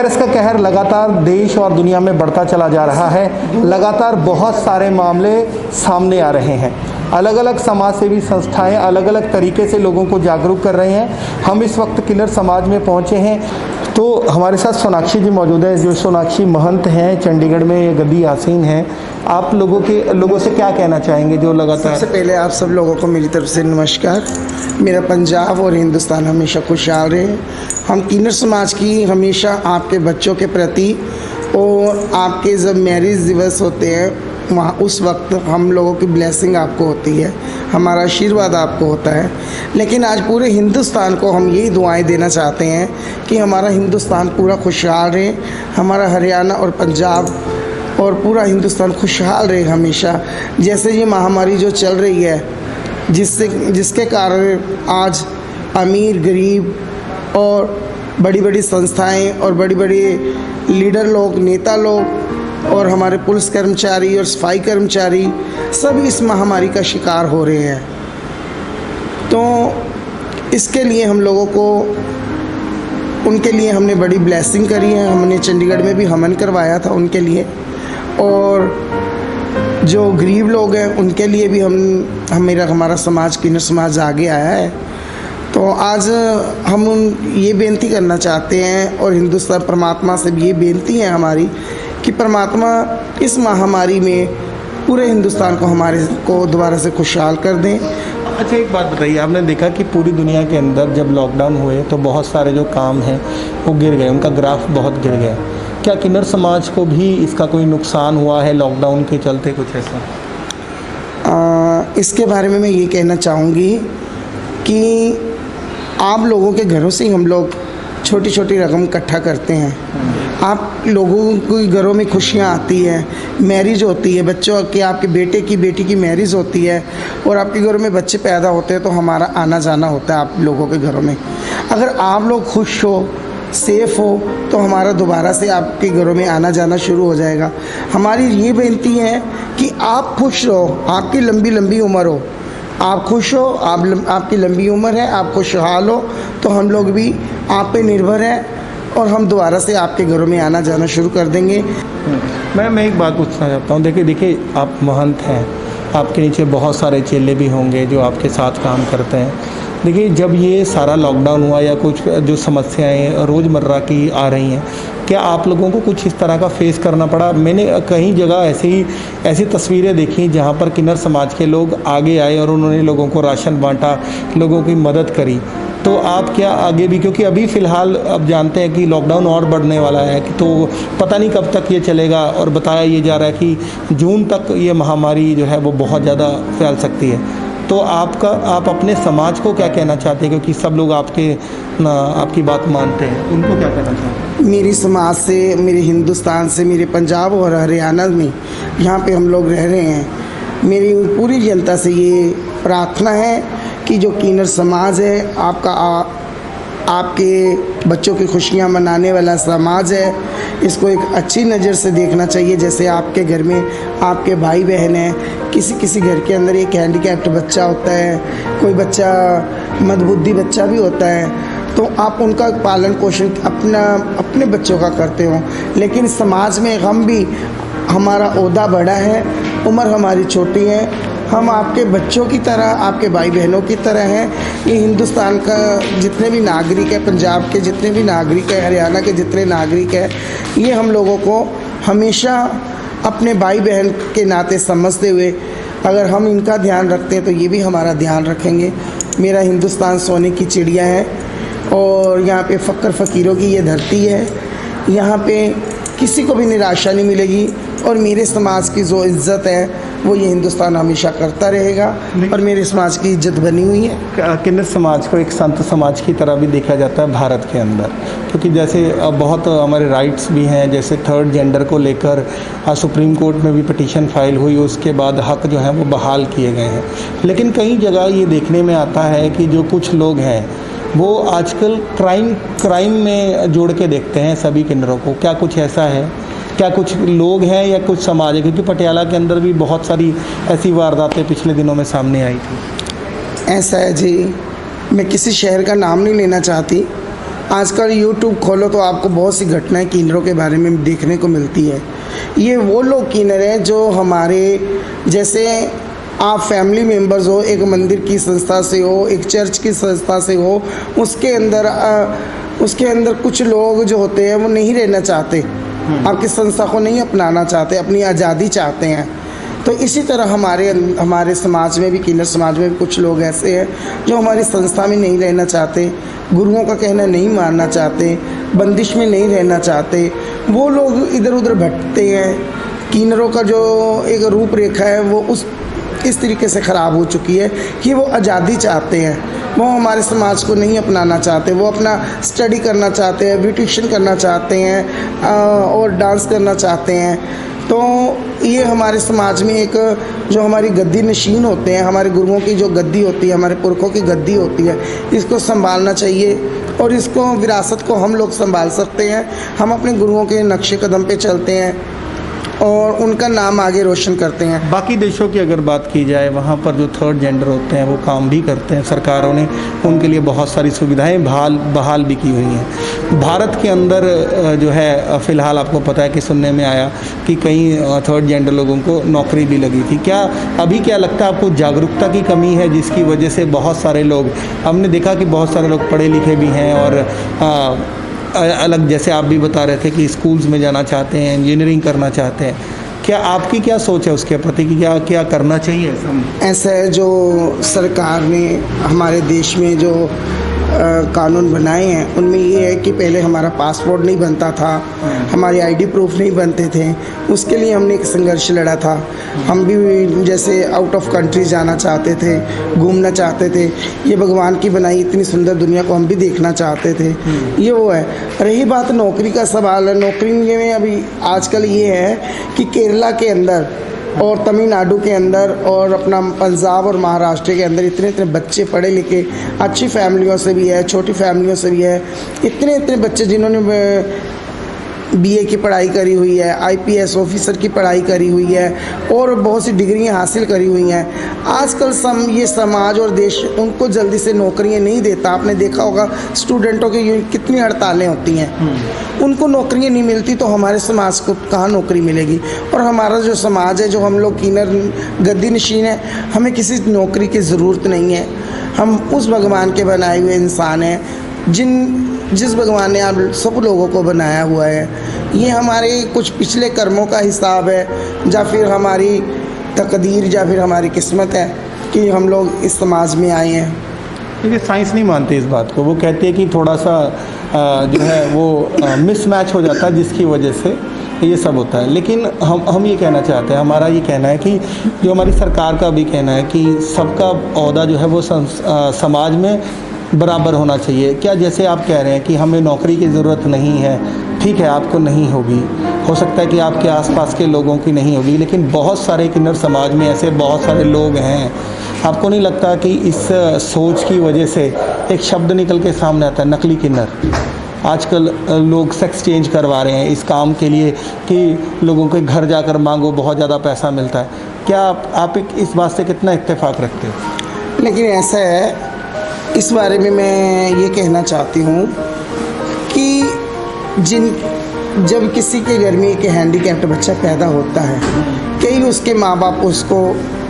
Virus का कहर लगातार देश और दुनिया में बढ़ता चला जा रहा है। लगातार बहुत सारे मामले सामने आ रहे हैं। अलग अलग समाज सेवी संस्थाएं अलग अलग तरीके से लोगों को जागरूक कर रहे हैं। हम इस वक्त किन्नर समाज में पहुंचे हैं तो हमारे साथ सोनाक्षी जी मौजूद है, जो सोनाक्षी महंत हैं, चंडीगढ़ में ये गद्दी आसीन हैं। आप लोगों से क्या कहना चाहेंगे जो लगातार? सबसे पहले आप सब लोगों को मेरी तरफ से नमस्कार। मेरा पंजाब और हिंदुस्तान हमेशा खुशहाल रहे। हम किन्नर समाज की हमेशा आपके बच्चों के प्रति और आपके जब मैरिज दिवस होते हैं वहाँ उस वक्त हम लोगों की ब्लेसिंग आपको होती है, हमारा आशीर्वाद आपको होता है। लेकिन आज पूरे हिंदुस्तान को हम यही दुआएं देना चाहते हैं कि हमारा हिंदुस्तान पूरा खुशहाल रहे, हमारा हरियाणा और पंजाब और पूरा हिंदुस्तान खुशहाल रहे हमेशा। जैसे ये महामारी जो चल रही है जिसके कारण आज अमीर गरीब और बड़ी बड़ी संस्थाएं और बड़ी बड़ी लीडर लोग, नेता लोग और हमारे पुलिस कर्मचारी और सफाई कर्मचारी सब इस महामारी का शिकार हो रहे हैं। तो इसके लिए हम लोगों को उनके लिए हमने बड़ी ब्लेसिंग करी है। हमने चंडीगढ़ में भी हवन करवाया था उनके लिए, और जो गरीब लोग हैं उनके लिए भी हमारा समाज किन्नर समाज आगे आया है। तो आज हम ये बेनती करना चाहते हैं और हिंदुस्तान परमात्मा से भी ये बेनती है हमारी कि परमात्मा इस महामारी में पूरे हिंदुस्तान को हमारे को दोबारा से खुशहाल कर दें। अच्छा, एक बात बताइए, आपने देखा कि पूरी दुनिया के अंदर जब लॉकडाउन हुए तो बहुत सारे जो काम हैं वो गिर गए, उनका ग्राफ बहुत गिर गया। क्या किन्नर समाज को भी इसका कोई नुकसान हुआ है लॉकडाउन के चलते, कुछ ऐसा? इसके बारे में मैं ये कहना चाहूँगी कि आप लोगों के घरों से ही हम लोग छोटी छोटी रकम इकट्ठा करते हैं। आप लोगों के घरों में खुशियाँ आती है, मैरिज होती है, बच्चों की आपके बेटे की बेटी की मैरिज होती है और आपके घरों में बच्चे पैदा होते हैं तो हमारा आना जाना होता है आप लोगों के घरों में। अगर आप लोग खुश हो, सेफ़ हो तो हमारा दोबारा से आपके घरों में आना जाना शुरू हो जाएगा। हमारी ये बेनती है कि आप खुश रहो, आपकी लंबी लंबी उम्र हो, आप खुश हो, आपकी लंबी उम्र है, आप खुशहाल हो, तो हम लोग भी आप पे निर्भर हैं और हम दोबारा से आपके घरों में आना जाना शुरू कर देंगे। मैं एक बात पूछना चाहता हूँ। देखिए आप महंत हैं, आपके नीचे बहुत सारे चेले भी होंगे जो आपके साथ काम करते हैं। देखिए जब ये सारा लॉकडाउन हुआ या कुछ जो समस्याएं रोज़मर्रा की आ रही हैं, क्या आप लोगों को कुछ इस तरह का फेस करना पड़ा? मैंने कहीं जगह ऐसी तस्वीरें देखी जहाँ पर किन्नर समाज के लोग आगे आए और उन्होंने लोगों को राशन बांटा, लोगों की मदद करी। तो आप क्या आगे भी, क्योंकि अभी फ़िलहाल अब जानते हैं कि लॉकडाउन और बढ़ने वाला है कि तो पता नहीं कब तक ये चलेगा, और बताया ये जा रहा है कि जून तक ये महामारी जो है वो बहुत ज़्यादा फैल सकती है। तो आप अपने समाज को क्या कहना चाहते हैं, क्योंकि सब लोग आपकी बात मानते हैं, उनको क्या कहना चाहते हैं? मेरी समाज से, मेरे हिंदुस्तान से, मेरे पंजाब और हरियाणा में यहाँ पे हम लोग रह रहे हैं, मेरी पूरी जनता से ये प्रार्थना है कि जो किन्नर समाज है आपके बच्चों की खुशियाँ मनाने वाला समाज है, इसको एक अच्छी नज़र से देखना चाहिए। जैसे आपके घर में आपके भाई बहन हैं, किसी घर के अंदर एक हैंडीकैप्ड बच्चा होता है, कोई बच्चा मंदबुद्धि बच्चा भी होता है, तो आप उनका पालन पोषण अपने बच्चों का करते हो। लेकिन समाज में हम भी, हमारा ओहदा बड़ा है, उम्र हमारी छोटी है, हम आपके बच्चों की तरह, आपके भाई बहनों की तरह हैं। ये हिंदुस्तान का जितने भी नागरिक हैं, पंजाब के जितने भी नागरिक हैं, हरियाणा के जितने नागरिक हैं, ये हम लोगों को हमेशा अपने भाई बहन के नाते समझते हुए अगर हम इनका ध्यान रखते हैं तो ये भी हमारा ध्यान रखेंगे। मेरा हिंदुस्तान सोने की चिड़िया है और यहाँ पे फ़क्र फ़कीरों की ये धरती है। यहाँ पे किसी को भी निराशा नहीं मिलेगी और मेरे समाज की जो इज़्ज़त है वो ये हिंदुस्तान हमेशा करता रहेगा और मेरे समाज की इज्जत बनी हुई है। किन्नर समाज को एक संत समाज की तरह भी देखा जाता है भारत के अंदर, क्योंकि जैसे बहुत हमारे राइट्स भी हैं, जैसे थर्ड जेंडर को लेकर सुप्रीम कोर्ट में भी पिटीशन फाइल हुई, उसके बाद हक जो हैं वो बहाल किए गए हैं। लेकिन कई जगह ये देखने में आता है कि जो कुछ लोग हैं वो आजकल क्राइम में जोड़ के देखते हैं सभी किन्नरों को। क्या कुछ ऐसा है? क्या कुछ लोग हैं या कुछ समाज है? क्योंकि पटियाला के अंदर भी बहुत सारी ऐसी वारदातें पिछले दिनों में सामने आई थी। ऐसा है जी, मैं किसी शहर का नाम नहीं लेना चाहती, आजकल यूट्यूब खोलो तो आपको बहुत सी घटनाएं किन्नरों के बारे में देखने को मिलती है। ये वो लोग किन्नर हैं जो हमारे जैसे आप फैमिली मेम्बर्स हो, एक मंदिर की संस्था से हो, एक चर्च की संस्था से हो, उसके अंदर कुछ लोग जो होते हैं वो नहीं रहना चाहते, आपकी संस्था को नहीं अपनाना चाहते, अपनी आज़ादी चाहते हैं। तो इसी तरह हमारे समाज में भी, किन्नर समाज में भी कुछ लोग ऐसे हैं जो हमारी संस्था में नहीं रहना चाहते, गुरुओं का कहना नहीं मानना चाहते, बंदिश में नहीं रहना चाहते। वो लोग इधर उधर भटकते हैं। किन्नरों का जो एक रूपरेखा है वो इस तरीके से ख़राब हो चुकी है कि वो आज़ादी चाहते हैं, वो हमारे समाज को नहीं अपनाना चाहते। वो अपना स्टडी करना चाहते हैं, ब्यूटिशियन करना चाहते हैं और डांस करना चाहते हैं। तो ये हमारे समाज में एक जो हमारी गद्दी नशीन होते हैं, हमारे गुरुओं की जो गद्दी होती है, हमारे पुरखों की गद्दी होती है, इसको संभालना चाहिए और इसको विरासत को हम लोग संभाल सकते हैं। हम अपने गुरुओं के नक्शे कदम पे चलते हैं और उनका नाम आगे रोशन करते हैं। बाकी देशों की अगर बात की जाए, वहाँ पर जो थर्ड जेंडर होते हैं वो काम भी करते हैं, सरकारों ने उनके लिए बहुत सारी सुविधाएं बहाल भी की हुई हैं। भारत के अंदर जो है फ़िलहाल आपको पता है कि सुनने में आया कि कई थर्ड जेंडर लोगों को नौकरी भी लगी थी। क्या लगता है आपको जागरूकता की कमी है जिसकी वजह से बहुत सारे लोग, हमने देखा कि बहुत सारे लोग पढ़े लिखे भी हैं और अलग, जैसे आप भी बता रहे थे कि स्कूल्स में जाना चाहते हैं, इंजीनियरिंग करना चाहते हैं, क्या आपकी क्या सोच है उसके प्रति कि क्या करना चाहिए? ऐसा है, जो सरकार ने हमारे देश में जो कानून बनाए हैं उनमें ये है कि पहले हमारा पासपोर्ट नहीं बनता था, हमारे आईडी प्रूफ नहीं बनते थे। उसके लिए हमने एक संघर्ष लड़ा था। हम भी जैसे आउट ऑफ कंट्री जाना चाहते थे, घूमना चाहते थे। ये भगवान की बनाई इतनी सुंदर दुनिया को हम भी देखना चाहते थे। ये वो है। रही बात नौकरी का सवाल है, नौकरी में अभी आजकल ये है कि केरला के अंदर और तमिलनाडु के अंदर और अपना पंजाब और महाराष्ट्र के अंदर इतने बच्चे पढ़े लिखे, अच्छी फैमिलियों से भी है, छोटी फैमिलियों से भी है, इतने बच्चे जिन्होंने बीए की पढ़ाई करी हुई है, आईपीएस ऑफिसर की पढ़ाई करी हुई है और बहुत सी डिग्रियां हासिल करी हुई हैं। आजकल ये समाज और देश उनको जल्दी से नौकरियां नहीं देता। आपने देखा होगा स्टूडेंटों की कितनी हड़तालें होती हैं, उनको नौकरियां नहीं मिलती तो हमारे समाज को कहाँ नौकरी मिलेगी। और हमारा जो समाज है, जो हम लोग किन्नर गद्दी नशीन है, हमें किसी नौकरी की ज़रूरत नहीं है। हम उस भगवान के बनाए हुए इंसान हैं जिस भगवान ने आप सब लोगों को बनाया हुआ है। ये हमारे कुछ पिछले कर्मों का हिसाब है, या फिर हमारी तकदीर, या फिर हमारी किस्मत है कि हम लोग इस समाज में आए हैं। देखिए, साइंस नहीं मानती इस बात को। वो कहती है कि थोड़ा सा जो है वो मिसमैच हो जाता है जिसकी वजह से ये सब होता है। लेकिन हम ये कहना चाहते हैं, हमारा ये कहना है कि जो हमारी सरकार का भी कहना है कि सबका ओहदा जो है वो समाज में बराबर होना चाहिए। क्या जैसे आप कह रहे हैं कि हमें नौकरी की ज़रूरत नहीं है, ठीक है, आपको नहीं होगी, हो सकता है कि आपके आसपास के लोगों की नहीं होगी, लेकिन बहुत सारे किन्नर समाज में ऐसे बहुत सारे लोग हैं। आपको नहीं लगता कि इस सोच की वजह से एक शब्द निकल के सामने आता है, नकली किन्नर? आजकल लोग सेक्स चेंज करवा रहे हैं इस काम के लिए कि लोगों के घर जाकर मांगो, बहुत ज़्यादा पैसा मिलता है। क्या आप इस बात से कितना इत्तेफाक रखते हो? लेकिन ऐसा है, इस बारे में मैं ये कहना चाहती हूँ कि जब किसी के घर में एक हैंडीकैप्ड बच्चा पैदा होता है, कई उसके माँ बाप उसको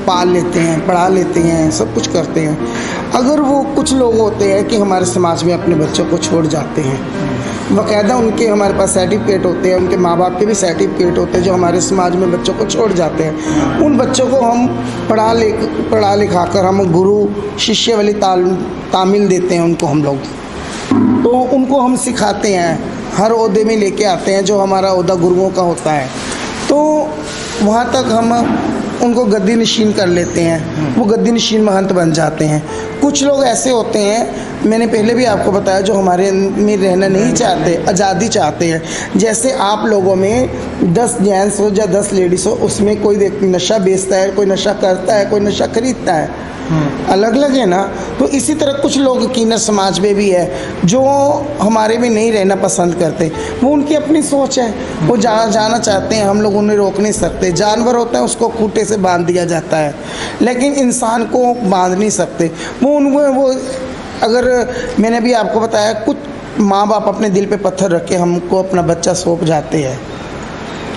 पाल लेते हैं, पढ़ा लेते हैं, सब कुछ करते हैं। अगर वो कुछ लोग होते हैं कि हमारे समाज में अपने बच्चों को छोड़ जाते हैं, बाकायदा उनके हमारे पास सर्टिफिकेट होते हैं, उनके माँ बाप के भी सर्टिफिकेट होते हैं, जो हमारे समाज में बच्चों को छोड़ जाते हैं। उन बच्चों को हम पढ़ा लिखा कर हम गुरु शिष्य वाली तामील देते हैं उनको हम लोग। तो उनको हम सिखाते हैं, हर ओहदे में लेके आते हैं जो हमारा ओहदा गुरुओं का होता है। तो वहाँ तक हम उनको गद्दी नशीन कर लेते हैं, वो गद्दी नशीन महंत बन जाते हैं। कुछ लोग ऐसे होते हैं, मैंने पहले भी आपको बताया, जो हमारे में रहना नहीं चाहते, आज़ादी चाहते हैं। जैसे आप लोगों में 10 जेंट्स हो या 10 लेडीज़ हो, उसमें कोई नशा बेचता है, कोई नशा करता है, कोई नशा खरीदता है, अलग अलग है ना। तो इसी तरह कुछ लोग किन्नर समाज में भी है जो हमारे में नहीं रहना पसंद करते। वो उनकी अपनी सोच है, वो जाना चाहते हैं, हम लोग उन्हें रोक नहीं सकते। जानवर होता है, उसको खूंटे से बांध दिया जाता है, लेकिन इंसान को बांध नहीं सकते। वो अगर मैंने भी आपको बताया, कुछ माँ बाप अपने दिल पे पत्थर रख के हमको अपना बच्चा सौंप जाते हैं,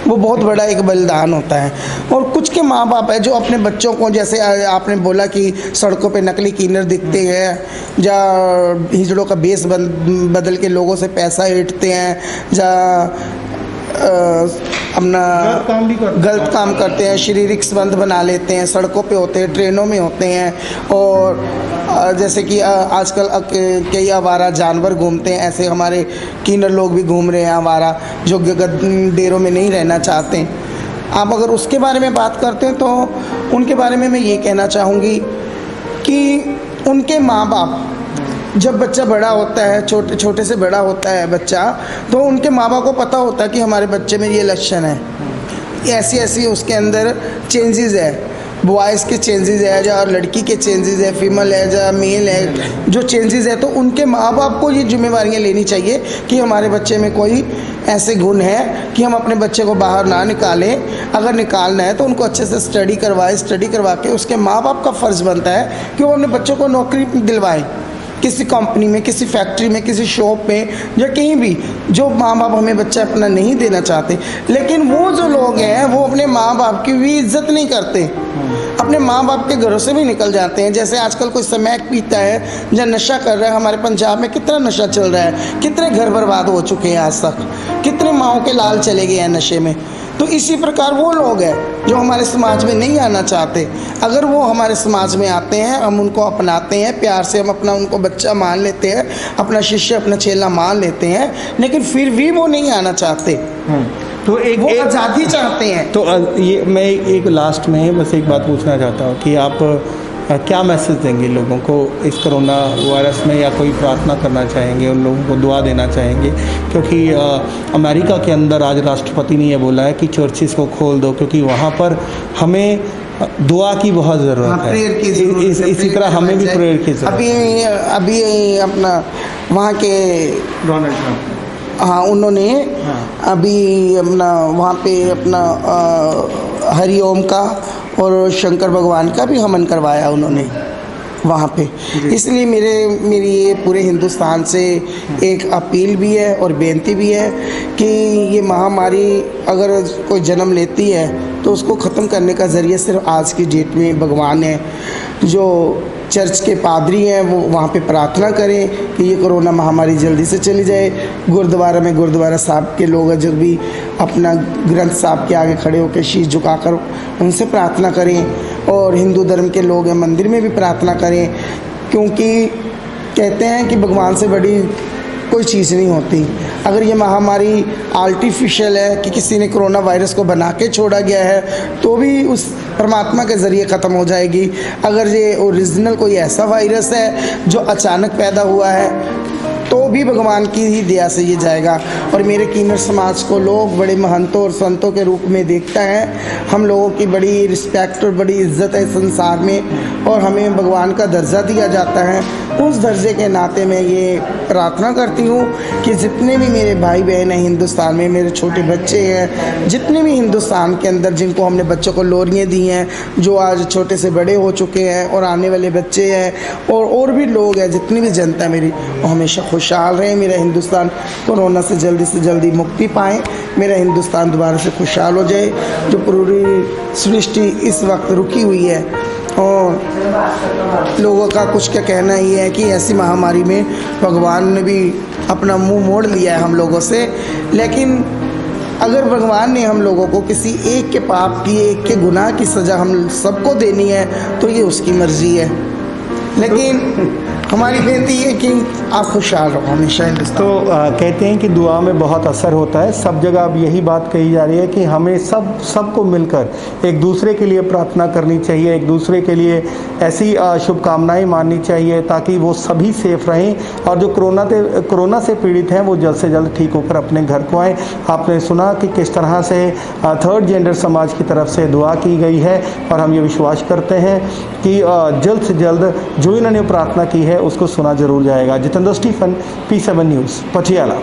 वो बहुत बड़ा एक बलिदान होता है। और कुछ के माँ बाप है जो अपने बच्चों को, जैसे आपने बोला कि सड़कों पे नकली क्लीनर दिखते हैं, या हिजड़ों का बेस बदल के लोगों से पैसा ऐंठते हैं, या अपना गलत काम करते हैं, शारीरिक संबंध बना लेते हैं, सड़कों पे होते हैं, ट्रेनों में होते हैं। और जैसे कि आजकल कई आवारा जानवर घूमते हैं, ऐसे हमारे क्लीनर लोग भी घूम रहे हैं आवारा, जो डेरों में नहीं रहना चाहते। आप अगर उसके बारे में बात करते हैं तो उनके बारे में मैं ये कहना चाहूँगी कि उनके माँ बाप, जब बच्चा बड़ा होता है, छोटे छोटे से बड़ा होता है बच्चा, तो उनके माँ बाप को पता होता है कि हमारे बच्चे में ये लक्षण है, ऐसी ऐसी उसके अंदर चेंजेस है, बॉयज़ के चेंजेस है, या लड़की के चेंजेस है, फीमेल है या मेल है, जो चेंजेस है, तो उनके माँ बाप को ये जिम्मेवारियाँ लेनी चाहिए कि हमारे बच्चे में कोई ऐसे गुण है कि हम अपने बच्चे को बाहर ना निकालें। अगर निकालना है तो उनको अच्छे से स्टडी करवाएं, स्टडी करवा के उसके माँ बाप का फ़र्ज़ बनता है कि वो अपने बच्चों को नौकरी दिलवाएं, किसी कंपनी में, किसी फैक्ट्री में, किसी शॉप में, या कहीं भी। जो माँ बाप हमें बच्चा अपना नहीं देना चाहते, लेकिन वो जो लोग हैं वो अपने माँ बाप की भी इज्जत नहीं करते, अपने माँ बाप के घरों से भी निकल जाते हैं। जैसे आजकल कोई स्मैक पीता है या नशा कर रहा है, हमारे पंजाब में कितना नशा चल रहा है, कितने घर बर्बाद हो चुके हैं आज तक, कितने माँओं के लाल चले गए हैं नशे में। तो इसी प्रकार वो लोग हैं जो हमारे समाज में नहीं आना चाहते। अगर वो हमारे समाज में आते हैं, हम उनको अपनाते हैं, प्यार से हम अपना उनको बच्चा मान लेते हैं, अपना शिष्य, अपना चेला मान लेते हैं, लेकिन फिर भी वो नहीं आना चाहते, तो वो आज़ादी चाहते हैं। तो ये मैं एक लास्ट में बस एक बात पूछना चाहता हूँ कि आप क्या मैसेज देंगे लोगों को इस कोरोना वायरस में, या कोई प्रार्थना करना चाहेंगे, उन लोगों को दुआ देना चाहेंगे? क्योंकि अमेरिका के अंदर आज राष्ट्रपति ने यह बोला है कि चर्चिज़ को खोल दो, क्योंकि वहाँ पर हमें दुआ की बहुत ज़रूरत है। प्रेयर की ज़रूरत है, इसी तरह हमें भी प्रेयर की ज़रूरत है। अभी अपना वहाँ के डोनाल्ड ट्रंप, हाँ, उन्होंने अभी अपना वहाँ पे अपना हरिओम का और शंकर भगवान का भी हवन करवाया उन्होंने वहाँ पे। इसलिए मेरी ये पूरे हिंदुस्तान से एक अपील भी है और बेनती भी है कि ये महामारी अगर कोई जन्म लेती है तो उसको ख़त्म करने का ज़रिया सिर्फ आज की डेट में भगवान है। जो चर्च के पादरी हैं वो वहाँ पे प्रार्थना करें कि ये कोरोना महामारी जल्दी से चली जाए। गुरुद्वारा में गुरुद्वारा साहब के लोग जो भी अपना ग्रंथ साहब के आगे खड़े होकर शीश झुकाकर उनसे प्रार्थना करें, और हिंदू धर्म के लोग हैं मंदिर में भी प्रार्थना करें, क्योंकि कहते हैं कि भगवान से बड़ी कोई चीज़ नहीं होती। अगर ये महामारी आर्टिफिशियल है कि किसी ने कोरोना वायरस को बना के छोड़ा गया है, तो भी उस परमात्मा के ज़रिए ख़त्म हो जाएगी। अगर ये ओरिजिनल कोई ऐसा वायरस है जो अचानक पैदा हुआ है, तो भी भगवान की ही दया से ये जाएगा। और मेरे किन्नर समाज को लोग बड़े महंतों और संतों के रूप में देखता है। हम लोगों की बड़ी रिस्पेक्ट और बड़ी इज्जत है संसार में, और हमें भगवान का दर्जा दिया जाता है। उस दर्जे के नाते मैं ये प्रार्थना करती हूँ कि जितने भी मेरे भाई बहन हैं हिंदुस्तान में, मेरे छोटे बच्चे हैं, जितने भी हिंदुस्तान के अंदर जिनको हमने बच्चों को लोरियाँ दी हैं, जो आज छोटे से बड़े हो चुके हैं और आने वाले बच्चे हैं, और भी लोग हैं, जितनी भी जनता मेरी, वो हमेशा खुशहाल रहें। मेरा हिंदुस्तान कोरोना से जल्दी मुक्ति पाए, मेरा हिंदुस्तान दोबारा से खुशहाल हो जाए। जो पूरी सृष्टि इस वक्त रुकी हुई है, और लोगों का कुछ क्या कहना ही है कि ऐसी महामारी में भगवान ने भी अपना मुंह मोड़ लिया है हम लोगों से। लेकिन अगर भगवान ने हम लोगों को किसी एक के पाप की, एक के गुनाह की सज़ा हम सबको देनी है, तो ये उसकी मर्ज़ी है। लेकिन हमारी बेनती है कि आप खुशहाल रहो हमेशा हिंदुस्तान। तो कहते हैं कि दुआ में बहुत असर होता है। सब जगह अब यही बात कही जा रही है कि हमें सबको मिलकर एक दूसरे के लिए प्रार्थना करनी चाहिए, एक दूसरे के लिए ऐसी शुभकामनाएं माननी चाहिए ताकि वो सभी सेफ रहें, और जो कोरोना से पीड़ित हैं वो जल्द से जल्द ठीक होकर अपने घर को आएँ। आपने सुना कि किस तरह से थर्ड जेंडर समाज की तरफ से दुआ की गई है, और हम ये विश्वास करते हैं कि जल्द से जल्द जो इन्होंने प्रार्थना की है उसको सुना जरूर जाएगा। Jitendra Stephen, P7 news, Patiala.